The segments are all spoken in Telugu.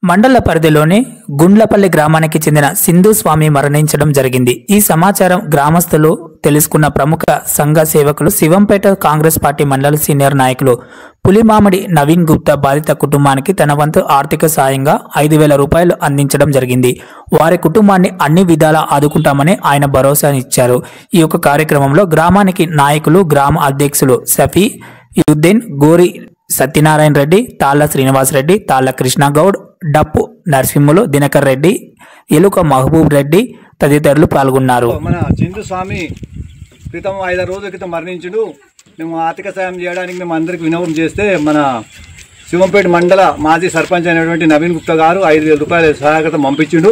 మండల పరిధిలోని గుండ్లపల్లి గ్రామానికి చెందిన సింధు స్వామి మరణించడం జరిగింది. ఈ సమాచారం గ్రామస్తులు తెలుసుకున్న ప్రముఖ సంఘ సేవకులు శివంపేట కాంగ్రెస్ పార్టీ మండల సీనియర్ నాయకులు పులిమామిడి నవీన్ గుప్తా బాధిత కుటుంబానికి తన వంతు ఆర్థిక సాయంగా 5,000 రూపాయలు అందించడం జరిగింది. వారి కుటుంబాన్ని అన్ని విధాలా ఆదుకుంటామని ఆయన భరోసానిచ్చారు. ఈ యొక్క కార్యక్రమంలో గ్రామానికి నాయకులు, గ్రామ అధ్యక్షులు సఫీ యుద్దీన్, గోరి సత్యనారాయణ రెడ్డి, తాళ్ల శ్రీనివాస్ రెడ్డి, తాళ్ల కృష్ణ గౌడ్, డప్పు నరసింహులు, దినకర్ రెడ్డి, ఎలుక మహబూబ్ రెడ్డి తదితరులు పాల్గొన్నారు. మన సింధు స్వామి క్రితం 5 రోజుల క్రితం మరణించుడు. మేము ఆర్థిక సాయం చేయడానికి మేము అందరికి వినవం చేస్తే మన శివంపేట మండల మాజీ సర్పంచ్ అయినటువంటి నవీన్ గుప్తా గారు 5,000 రూపాయల సహాయకత పంపించిండు.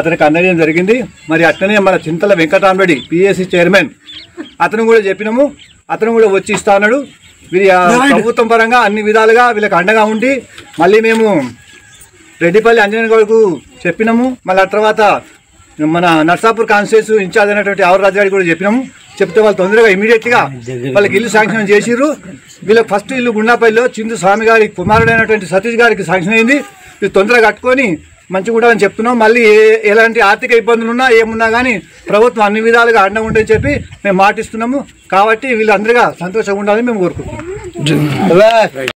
అతనికి అందజేయడం జరిగింది. మరి అట్లనే మన చింతల వెంకటరామరెడ్డి పిఎస్సి చైర్మన్ అతను కూడా చెప్పినాము. అతను కూడా వచ్చి ఇస్తా అన్నాడు. వీరి ప్రభుత్వం పరంగా అన్ని విధాలుగా వీళ్ళకి అండగా ఉండి మళ్ళీ మేము రెడ్డిపల్లి అంజనేయ గౌడ్కు చెప్పినాము. మళ్ళీ ఆ తర్వాత మన నర్సాపూర్ కాన్స్టిట్యూన్సీ ఇన్ఛార్జ్ అయినటువంటి ఆవర్ రాజు గారికి కూడా చెప్పినాము. చెప్తే వాళ్ళు తొందరగా ఇమీడియట్గా వాళ్ళకి ఇల్లు శాంక్షన్ చేసిర్రు. వీళ్ళకి ఫస్ట్ ఇల్లు గుండాపల్లిలో చిందు స్వామి గారి కుమారుడైనటువంటి సతీష్ గారికి శాంక్షన్ అయింది. వీళ్ళు తొందరగా కట్టుకొని మంచిగా ఉండాలని చెప్తున్నాం. మళ్ళీ ఎలాంటి ఆర్థిక ఇబ్బందులు ఉన్నా ఏమున్నా కానీ ప్రభుత్వం అన్ని విధాలుగా అండగా ఉంటుందని చెప్పి మేము మాటిస్తున్నాము. కాబట్టి వీళ్ళందరిగా సంతోషంగా ఉండాలని మేము కోరుకుంటున్నాం.